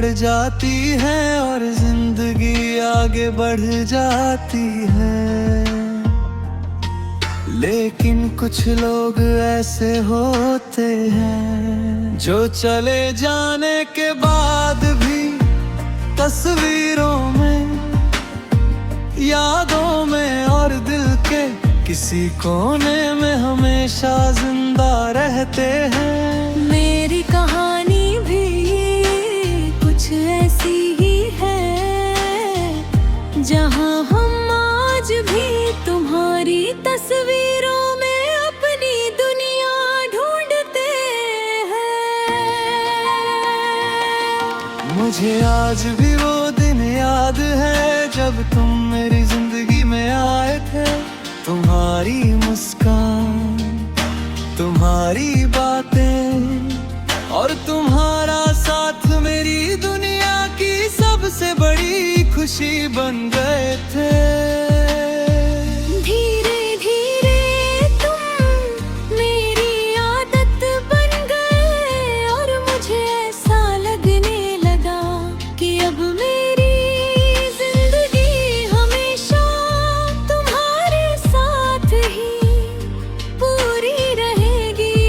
बढ़ जाती हैं और जिंदगी आगे बढ़ जाती है। लेकिन कुछ लोग ऐसे होते हैं जो चले जाने के बाद भी तस्वीरों में, यादों में और दिल के किसी कोने में हमेशा जिंदा रहते हैं। मेरी कहानी भी कुछ ऐसी ही है, जहां हम आज भी तुम्हारी तस्वीरों में अपनी दुनिया ढूंढते हैं। मुझे आज भी वो दिन याद है जब तुम मेरी जिंदगी में आए थे। तुम्हारी मुस्कान, तुम्हारी बातें और तुम्हारा साथ मेरी दुनिया की सबसे बड़ी खुशी बन गए थे। धीरे धीरे तुम मेरी आदत बन गए और मुझे ऐसा लगने लगा कि अब मेरी जिंदगी हमेशा तुम्हारे साथ ही पूरी रहेगी।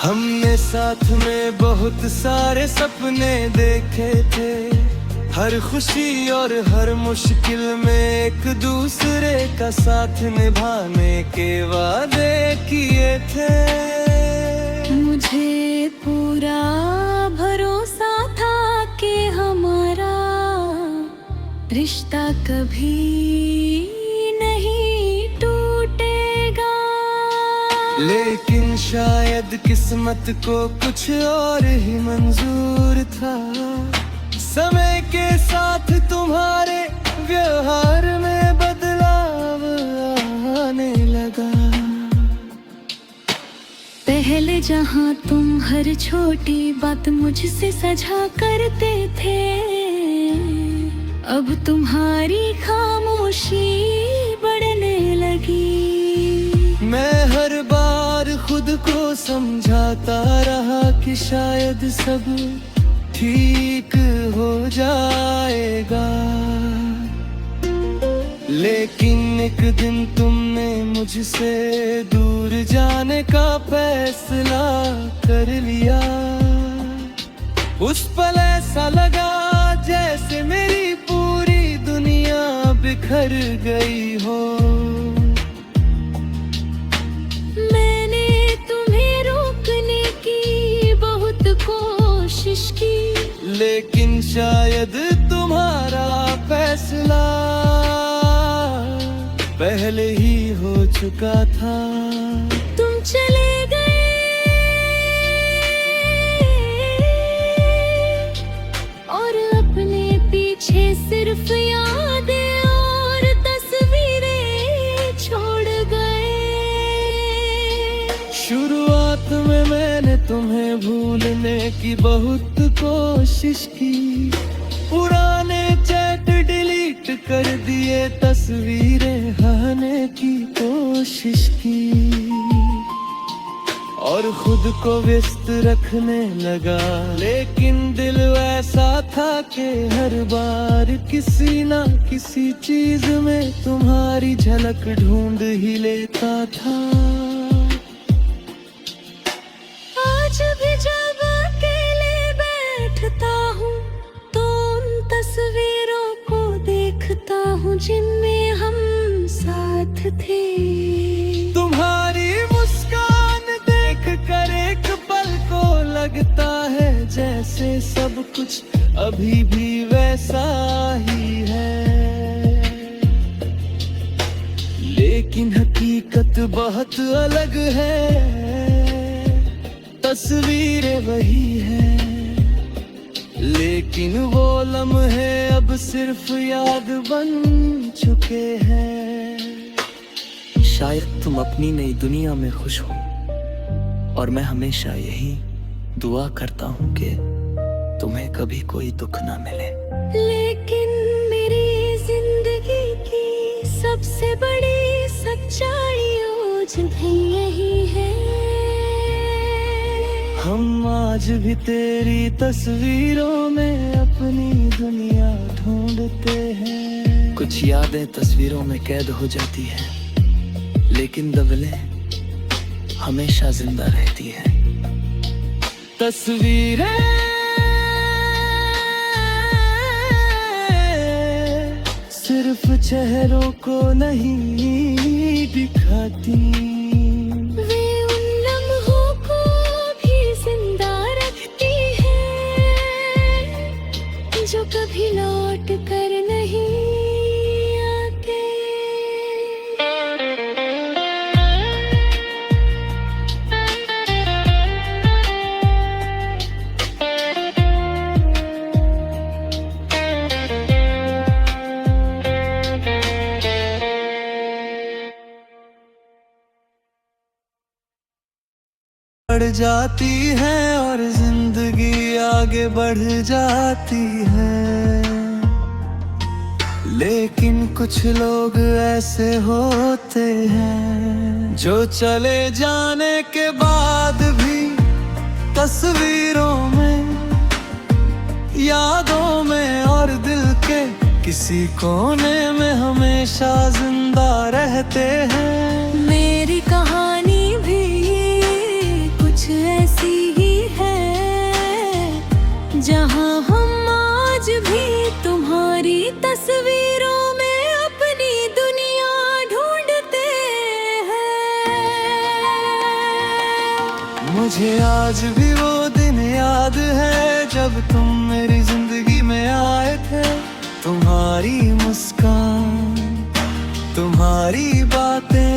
हमने साथ में बहुत सारे सपने देखे थे, हर खुशी और हर मुश्किल में एक दूसरे का साथ निभाने के वादे किए थे। मुझे पूरा भरोसा था कि हमारा रिश्ता कभी नहीं टूटेगा। लेकिन शायद किस्मत को कुछ और ही मंजूर था। समय के साथ तुम्हारे व्यवहार में बदलाव आने लगा। पहले जहां तुम हर छोटी बात मुझसे साझा करते थे, अब तुम्हारी खामोशी बढ़ने लगी। मैं हर बार खुद को समझाता रहा कि शायद सब ठीक हो जाएगा। लेकिन एक दिन तुमने मुझसे दूर जाने का फैसला कर लिया। उस पल ऐसा लगा जैसे मेरी पूरी दुनिया बिखर गई हो। मैंने तुम्हें रोकने की बहुत कोशिश की, लेकिन शायद तुम्हारा फैसला पहले ही हो चुका था। तुम चले गए और अपने पीछे सिर्फ यादें और तस्वीरें छोड़ गए। शुरुआत में मैंने तुम्हें भूलने की बहुत कोशिश की, पुराने चैट डिलीट कर दिए, तस्वीरें हटाने की कोशिश की और खुद को व्यस्त रखने लगा। लेकिन दिल ऐसा था कि हर बार किसी ना किसी चीज में तुम्हारी झलक ढूंढ ही लेता था। आज भी जब अकेले बैठता हूँ तो उन तस्वीरों को देखता हूँ जिनमें हम साथ थे। तुम्हारी मुस्कान देख कर एक पल को लगता है जैसे सब कुछ अभी भी वैसा ही है, लेकिन हकीकत बहुत अलग है। तस्वीरें वही हैं, लेकिन वो लम्हे अब सिर्फ याद बन चुके हैं। शायद तुम अपनी नई दुनिया में खुश हो और मैं हमेशा यही दुआ करता हूँ कि तुम्हें कभी कोई दुख ना मिले। लेकिन मेरी जिंदगी की सबसे बड़ी सच्चाई आज भी यही है। हम आज भी तेरी तस्वीरों में अपनी दुनिया ढूंढते हैं। कुछ यादें तस्वीरों में कैद हो जाती हैं, लेकिन दबलें हमेशा जिंदा रहती हैं। तस्वीरें सिर्फ चेहरों को नहीं दिखाती, वे उन लम्हों को भी जिंदा रखती है जो कभी लौट कर नहीं आते। बढ़ जाती है और जिंदगी आगे बढ़ जाती है, लेकिन कुछ लोग ऐसे होते हैं जो चले जाने के बाद भी तस्वीरों में, यादों में और दिल के किसी कोने में हमेशा जिंदा रहते हैं। मेरी कहानी भी कुछ ऐसी ही है, जहाँ हम आज भी तुम्हारी तस्वीरों में अपनी दुनिया ढूंढते हैं। मुझे आज भी वो दिन याद है जब तुम मेरी जिंदगी में आए थे। तुम्हारी मुस्कान, तुम्हारी बातें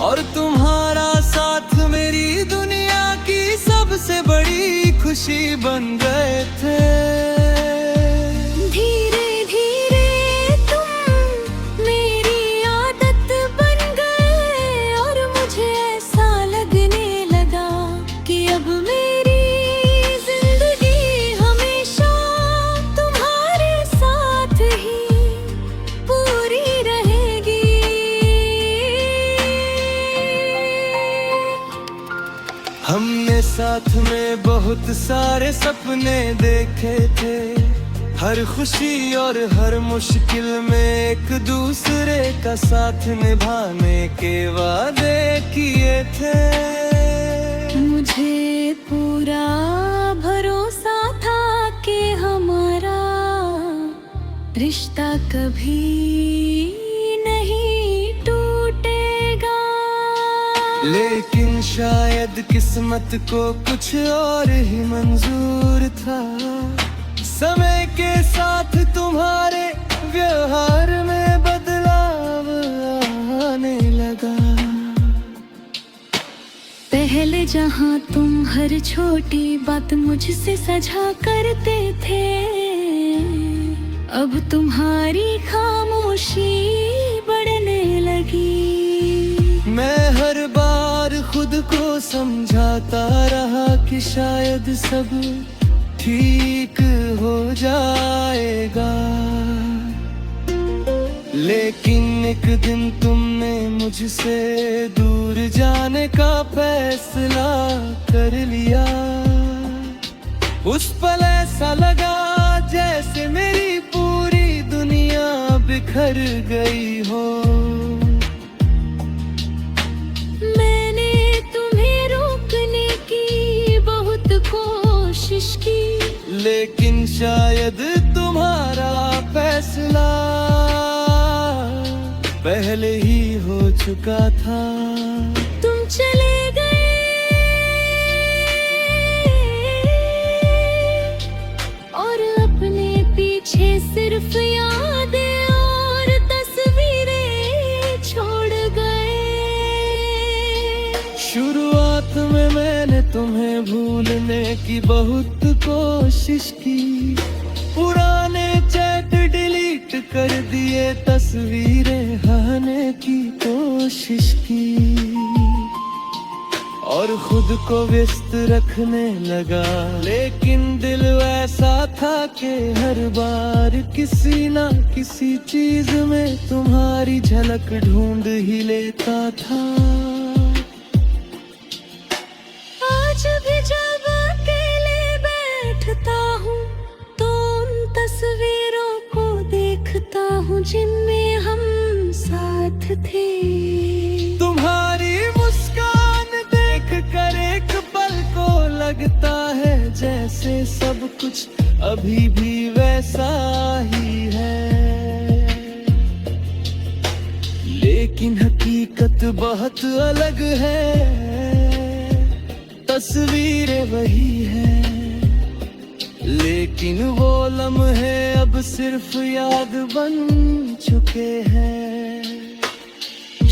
और तुम्हारा साथ मेरी दुनिया की सबसे बड़ी खुशी बन गए थे। धीरे धीरे तुम मेरी आदत बन गए और मुझे ऐसा लगने लगा कि अब मेरी जिंदगी हमेशा तुम्हारे साथ ही पूरी रहेगी। हमने साथ में बहुत सारे सपने देखे थे, हर खुशी और हर मुश्किल में एक दूसरे का साथ निभाने के वादे किए थे। मुझे पूरा भरोसा था कि हमारा रिश्ता कभी नहीं टूटेगा, लेकिन शायद किस्मत को कुछ और ही मंजूर था। समय के साथ तुम्हारे व्यवहार में बदलाव आने लगा। पहले जहाँ तुम हर छोटी बात मुझसे साझा करते थे, अब तुम्हारी खामोशी बढ़ने लगी। मैं हर बार खुद को समझाता रहा कि शायद सब ठीक हो जाएगा, लेकिन एक दिन तुमने मुझसे दूर जाने का फैसला कर लिया। उस पल ऐसा लगा जैसे मेरी पूरी दुनिया बिखर गई हो। मैंने तुम्हें रोकने की बहुत कोशिश की, लेकिन शायद तुम्हारा फैसला पहले ही हो चुका था। तुम चले गए और अपने पीछे सिर्फ यादें और तस्वीरें छोड़ गए। शुरुआत में मैंने तुम्हें भूलने की बहुत कोशिश की, पुराने चैट डिलीट कर दिए, तस्वीरें हटाने की कोशिश की और खुद को व्यस्त रखने लगा। लेकिन दिल ऐसा था कि हर बार किसी ना किसी चीज में तुम्हारी झलक ढूंढ ही लेता था। आज भी जिनमें हम साथ थे। तुम्हारी मुस्कान देख कर एक पल को लगता है जैसे सब कुछ अभी भी वैसा ही है, लेकिन हकीकत बहुत अलग है। तस्वीरें वही है, लेकिन वो लम्हे अब सिर्फ याद बन चुके हैं।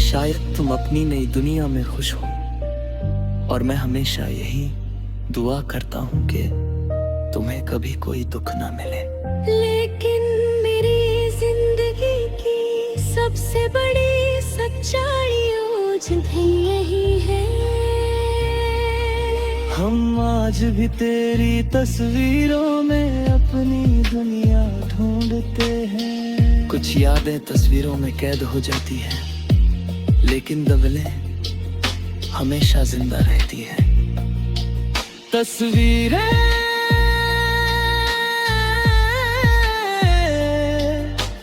शायद तुम अपनी नई दुनिया में खुश हो, और मैं हमेशा यही दुआ करता हूँ कि तुम्हें कभी कोई दुख ना मिले। लेकिन मेरी जिंदगी की सबसे बड़ी सच्चाई आज भी यही है। हम आज भी तेरी तस्वीरों में अपनी दुनिया ढूंढते हैं। कुछ यादें तस्वीरों में कैद हो जाती हैं, लेकिन दबले हमेशा जिंदा रहती हैं। तस्वीरें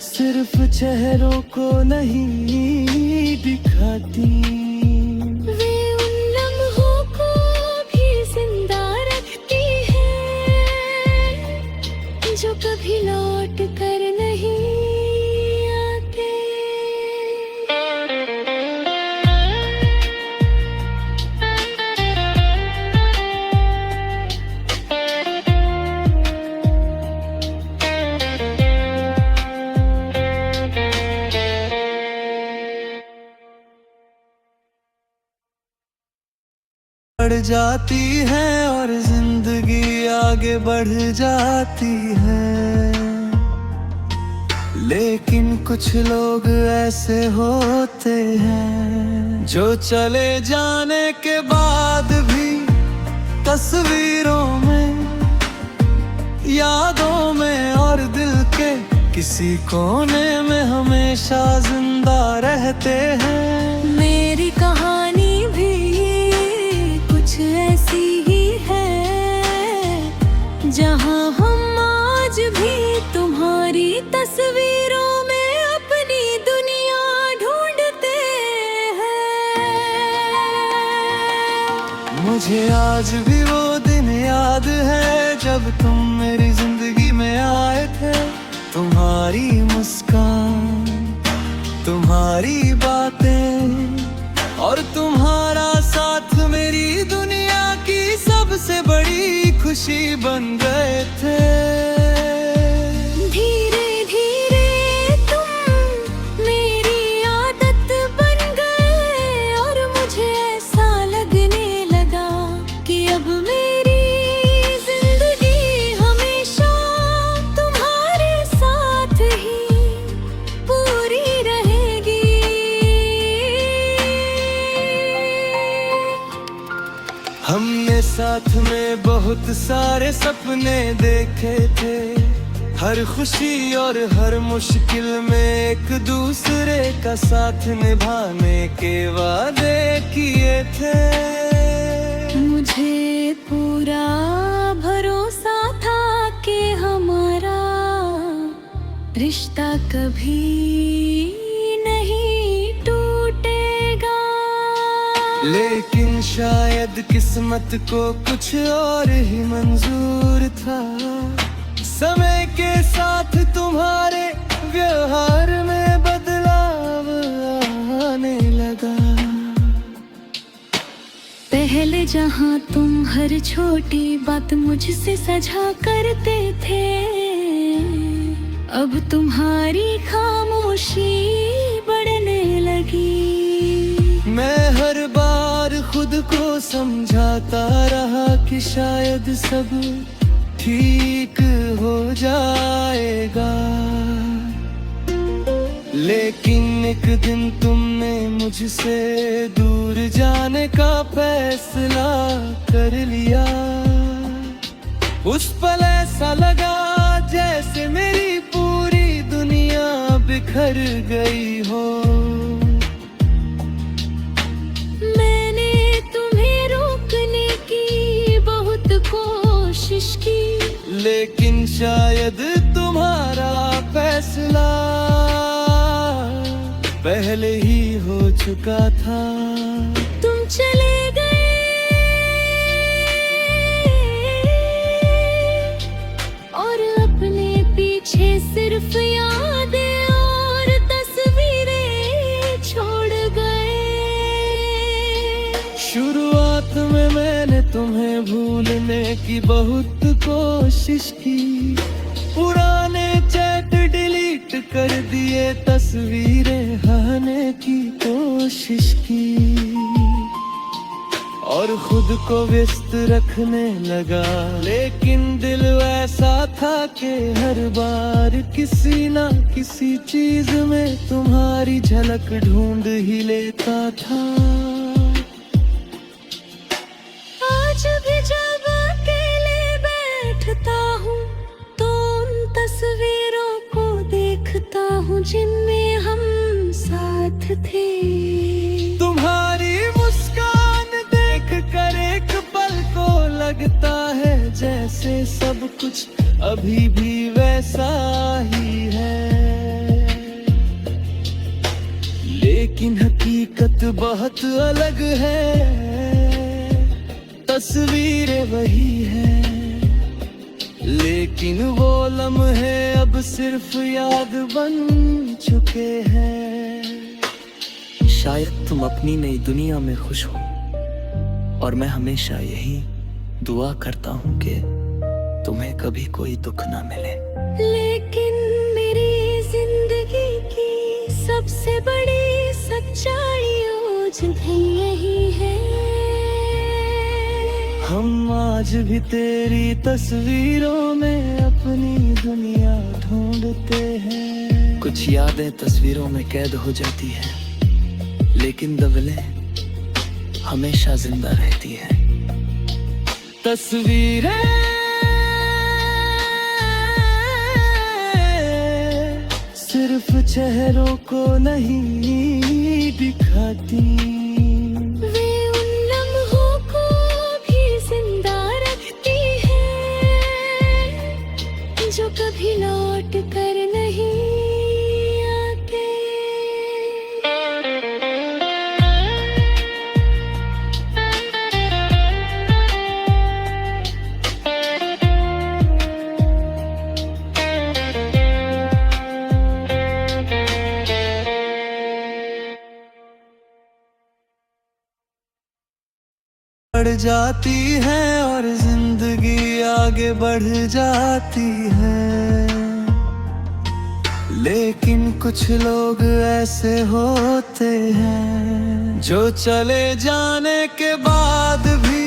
सिर्फ चेहरों को नहीं दिखाती, वे उन लम्हों को भी जिंदा रखती है जो कभी लौट कर नहीं आते। बढ़ जाती है और जिंदगी आगे बढ़ जाती है, लेकिन कुछ लोग ऐसे होते हैं जो चले जाने के बाद भी तस्वीरों में, यादों में और दिल के किसी कोने में हमेशा जिंदा रहते हैं। मेरी कहानी भी कुछ ऐसी ही है, जहाँ हम आज भी तुम्हारी तस्वीरों में अपनी दुनिया ढूंढते हैं। मुझे आज भी वो दिन याद है जब तुम मेरी जिंदगी में आए थे। तुम्हारी मुस्कान, तुम्हारी बातें और तुम्हारा साथ मेरी दुनिया की सबसे बड़ी खुशी बन गए थे। धीरे धीरे तुम मेरी आदत बन गए और मुझे ऐसा लगने लगा कि अब मेरी जिंदगी हमेशा तुम्हारे साथ ही पूरी रहेगी। हमने साथ में बहुत सारे सपने देखे थे, हर खुशी और हर मुश्किल में एक दूसरे का साथ निभाने के वादे किए थे। मुझे पूरा भरोसा था कि हमारा रिश्ता कभी नहीं टूटेगा, लेकिन शायद किस्मत को कुछ और ही मंजूर था। समय के साथ तुम्हारे व्यवहार में बदलाव आने लगा। पहले जहाँ तुम हर छोटी बात मुझसे साझा करते थे, अब तुम्हारी खामोशी बढ़ने लगी। मैं हर बार खुद को समझाता रहा कि शायद सब ठीक हो जाएगा, लेकिन एक दिन तुमने मुझसे दूर जाने का फैसला कर लिया। उस पल ऐसा लगा जैसे मेरी पूरी दुनिया बिखर गई हो। मैंने तुम्हें रोकने की बहुत कोशिश की, लेकिन शायद तुम्हारा फैसला पहले ही हो चुका था। तुम चले गए और अपने पीछे सिर्फ यादें और तस्वीरें छोड़ गए। शुरुआत में मैंने तुम्हें भूलने की बहुत कोशिश की, पुराने चैट डिलीट कर दिए, तस्वीरें हटाने की कोशिश की और खुद को व्यस्त रखने लगा। लेकिन दिल ऐसा था कि हर बार किसी ना किसी चीज में तुम्हारी झलक ढूंढ ही लेता था। आज भी जब अकेले बैठता हूँ तो उन तस्वीरों को देखता हूँ जिनमें हम साथ थे। तुम्हारी मुस्कान देख कर एक पल को लगता है जैसे सब कुछ अभी भी वैसा ही है, लेकिन हकीकत बहुत अलग है। तस्वीरें वही हैं, लेकिन वो लम्हे अब सिर्फ याद बन चुके हैं। शायद तुम अपनी नई दुनिया में खुश हो और मैं हमेशा यही दुआ करता हूँ कि तुम्हें कभी कोई दुख ना मिले। लेकिन मेरी जिंदगी की सबसे बड़ी सच्चाई भी यही है। हम आज भी तेरी तस्वीरों में अपनी दुनिया ढूंढते हैं। कुछ यादें तस्वीरों में कैद हो जाती हैं, लेकिन दबलें हमेशा जिंदा रहती हैं। तस्वीरें सिर्फ चेहरों को नहीं दिखाती, वे उन लम्हों को भी जिंदा रखती है जो कभी लौट कर नहीं आते। बढ़ जाती है और जिंदगी आगे बढ़ जाती है, लेकिन कुछ लोग ऐसे होते हैं जो चले जाने के बाद भी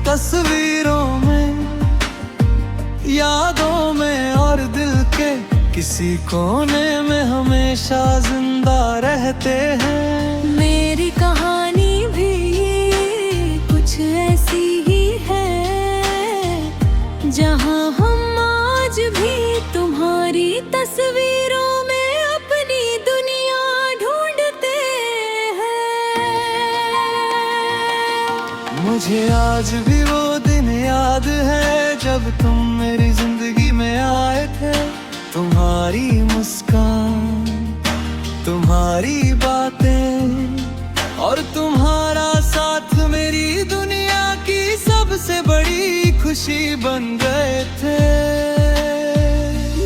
तस्वीरों में, यादों में और दिल के किसी कोने में हमेशा जिंदा रहते हैं। मेरी कहानी भी कुछ ऐसी ही है, जहाँ हम आज भी तुम्हारी तस्वीरों में अपनी दुनिया ढूंढते हैं। मुझे आज भी वो दिन याद है जब तुम मेरी जिंदगी में आए थे। तुम्हारी मुस्कान, तुम्हारी बातें और तुम्हारा साथ मेरी दुनिया की सबसे बड़ी खुशी बन गए थे।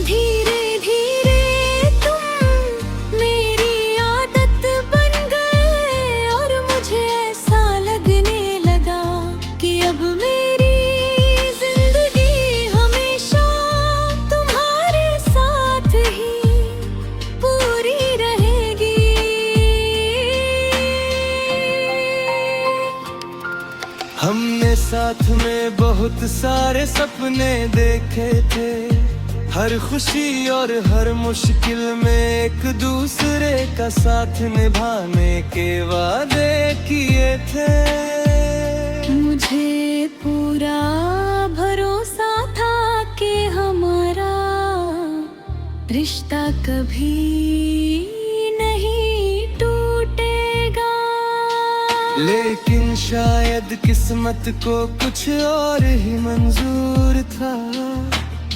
धीरे धीरे तुम मेरी आदत बन गए और मुझे ऐसा लगने लगा कि अब मेरी जिंदगी हमेशा तुम्हारे साथ ही पूरी रहेगी। हमने साथ में बहुत सारे सपने देखे थे, हर खुशी और हर मुश्किल में एक दूसरे का साथ निभाने के वादे किए थे। मुझे पूरा भरोसा था कि हमारा रिश्ता कभी नहीं टूटेगा, लेकिन शायद किस्मत को कुछ और ही मंजूर था।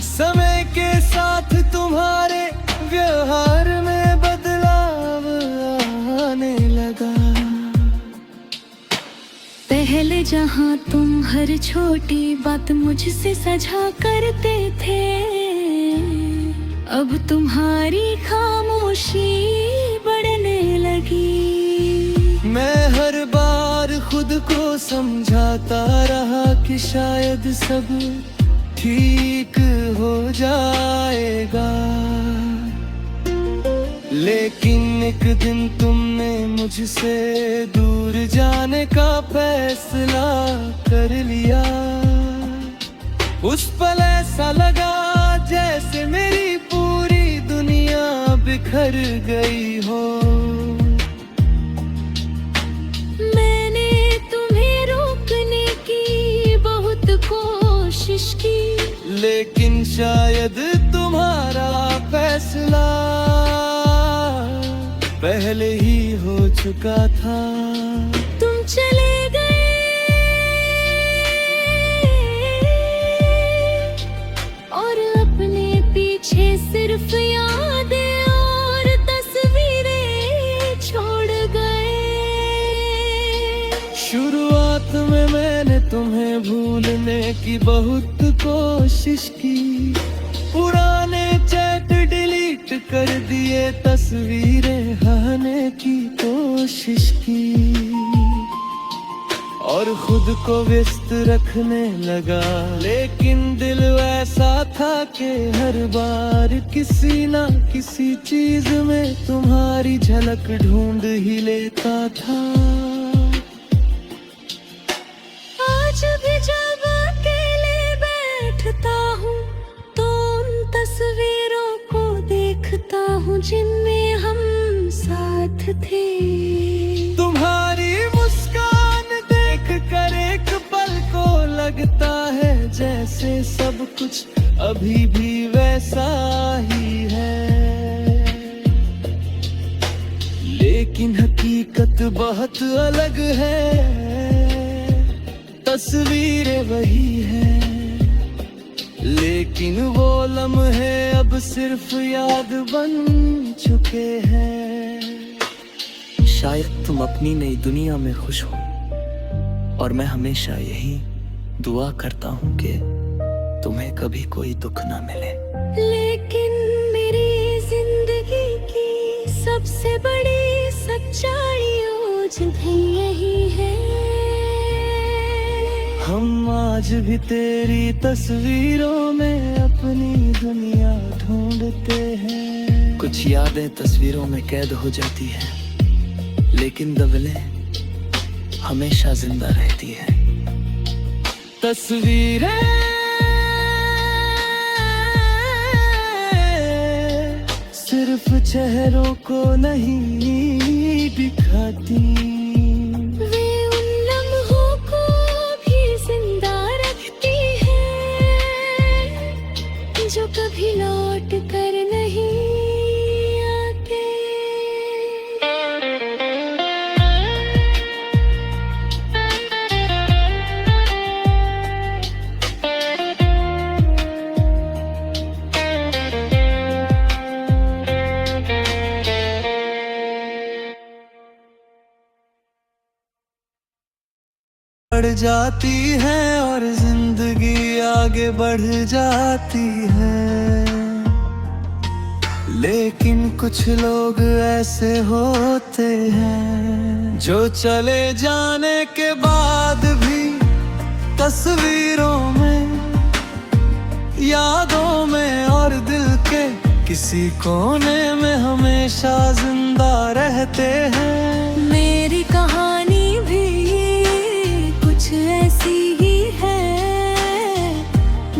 समय के साथ तुम्हारे व्यवहार में बदलाव पहले जहाँ तुम हर छोटी बात मुझसे सजा करते थे, अब तुम्हारी खामोशी बढ़ने लगी। मैं हर बार खुद को समझाता रहा कि शायद सब ठीक हो जाएगा, लेकिन एक दिन तुमने मुझसे दूर जाने का फैसला कर लिया। उस पल ऐसा लगा जैसे मेरी पूरी दुनिया बिखर गई हो। मैंने तुम्हें रोकने की बहुत कोशिश की, लेकिन शायद तुम्हारा फैसला पहले ही हो चुका था। तुम चले गए और अपने पीछे सिर्फ यादें और तस्वीरें छोड़ गए। शुरुआत में मैंने तुम्हें भूलने की बहुत कोशिश की, पुराने चैट डिलीट कर दिए, तस्वीरें हटाने की कोशिश की और खुद को व्यस्त रखने लगा। लेकिन दिल ऐसा था कि हर बार किसी ना किसी चीज में तुम्हारी झलक ढूंढ ही लेता था। आज भी जब अकेले बैठता हूँ तो उन तस्वीरों को देखता हूँ जिनमें हम साथ थे। तुम्हारी मुस्कान देख कर एक पल को लगता है जैसे सब कुछ अभी भी वैसा ही है, लेकिन हकीकत बहुत अलग है। तस्वीरें वही है, लेकिन वो लम्हे अब सिर्फ याद बन चुके हैं। शायद तुम अपनी नई दुनिया में खुश हो और मैं हमेशा यही दुआ करता हूँ कि तुम्हें कभी कोई दुख ना मिले। लेकिन मेरी जिंदगी की सबसे बड़ी सच्चाई आज भी यही है। हम आज भी तेरी तस्वीरों में अपनी दुनिया ढूंढते हैं। कुछ यादें तस्वीरों में कैद हो जाती हैं, लेकिन दवलें हमेशा जिंदा रहती हैं। तस्वीरें सिर्फ चेहरों को नहीं दिखाती, वे उन लम्हों को भी जिंदा रखती हैं जो कभी लौट कर नहीं आते। बढ़ जाती है और जिंदगी आगे बढ़ जाती है, लेकिन कुछ लोग ऐसे होते हैं जो चले जाने के बाद भी तस्वीरों में, यादों में और दिल के किसी कोने में हमेशा जिंदा रहते हैं। मेरी कहानी भी कुछ ऐसी ही है,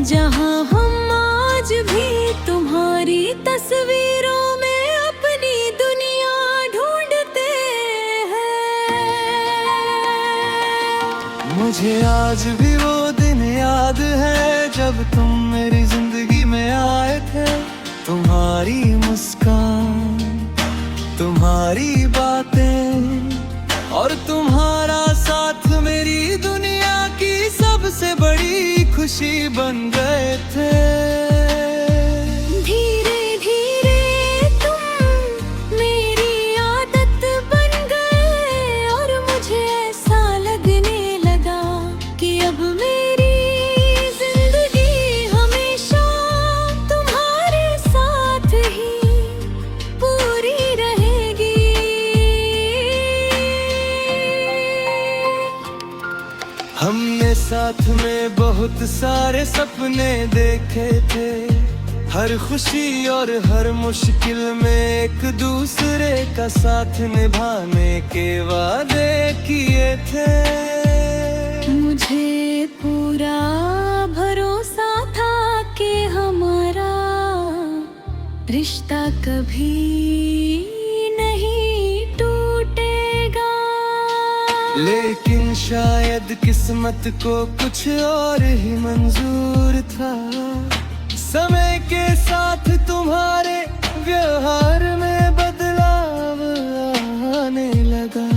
जहाँ हम आज भी तुम्हारी तस्वीरों में अपनी दुनिया ढूंढते हैं। मुझे आज भी वो दिन याद है जब तुम मेरी जिंदगी में आए थे। तुम्हारी मुस्कान, तुम्हारी बातें और तुम्हारा साथ मेरी दुनिया की सबसे बड़ी खुशी बन गए थे। धीरे धीरे तुम मेरी आदत बन गए और मुझे ऐसा लगने लगा साथ में बहुत सारे सपने देखे थे, हर खुशी और हर मुश्किल में एक दूसरे का साथ निभाने के वादे किए थे। मुझे पूरा भरोसा था कि हमारा रिश्ता कभी नहीं टूटेगा, लेकिन शायद किस्मत को कुछ और ही मंजूर था। समय के साथ तुम्हारे व्यवहार में बदलाव आने लगा।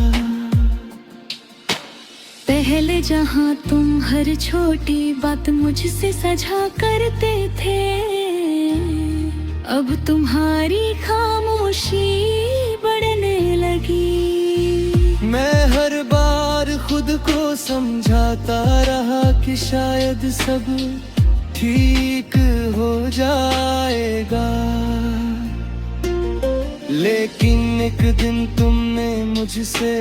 पहले जहाँ तुम हर छोटी बात मुझसे साझा करते थे, अब तुम्हारी खामोशी बढ़ने लगी। मैं हर बार खुद को समझाता रहा कि शायद सब ठीक हो जाएगा, लेकिन एक दिन तुमने मुझसे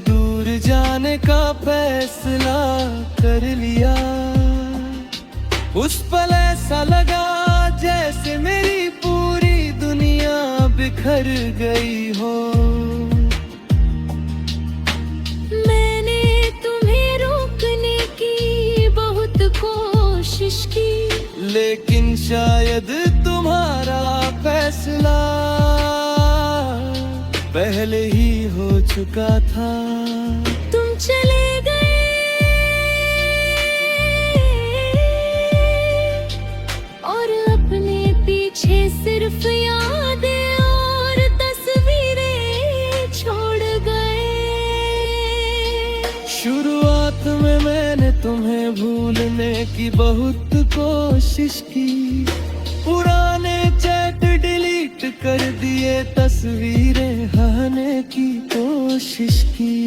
दूर जाने का फैसला कर लिया। उस पल ऐसा लगा जैसे मेरी पूरी दुनिया बिखर गई हो। मैंने तुम्हें रोकने की बहुत कोशिश की, लेकिन शायद तुम्हारा फैसला पहले ही हो चुका था। तुम चले गए और अपने पीछे सिर्फ यादें और तस्वीरें छोड़ गए। शुरुआत में मैंने तुम्हें भूलने की बहुत कोशिश की, पुराने चैट डिलीट कर दिए, तस्वीरें हटाने की कोशिश की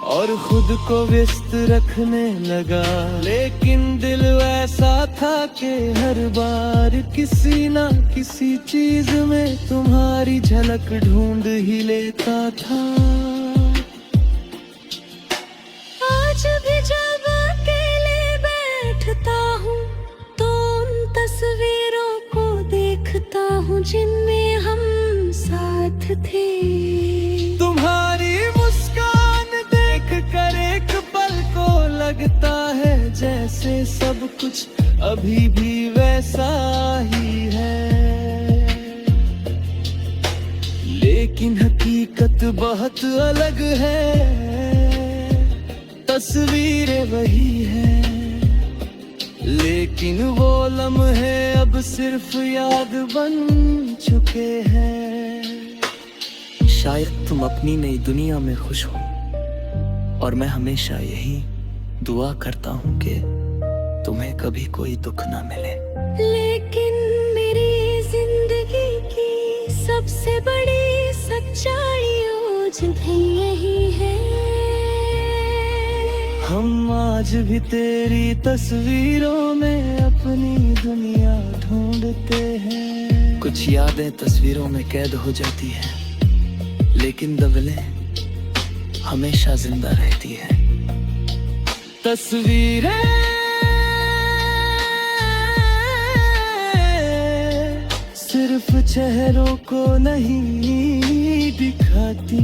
और खुद को व्यस्त रखने लगा। लेकिन दिल ऐसा था कि हर बार किसी ना किसी चीज में तुम्हारी झलक ढूंढ ही लेता था। आज भी जब अकेले बैठता हूँ तो उन तस्वीरों को देखता हूँ जिनमें हम साथ थे। तुम्हारी मुस्कान देख कर एक पल को लगता है जैसे सब कुछ अभी भी वैसा ही है, लेकिन हकीकत बहुत अलग है। तस्वीरें वही हैं, लेकिन वो लम्हे अब सिर्फ याद बन चुके हैं। शायद तुम अपनी नई दुनिया में खुश हो और मैं हमेशा यही दुआ करता हूँ कि तुम्हें कभी कोई दुख ना मिले। लेकिन मेरी जिंदगी की सबसे बड़ी सच्चाई आज भी यही है। हम आज भी तेरी तस्वीरों में अपनी दुनिया ढूंढते हैं। कुछ यादें तस्वीरों में कैद हो जाती हैं, लेकिन दबलें हमेशा जिंदा रहती है। तस्वीरें सिर्फ चेहरों को नहीं दिखाती,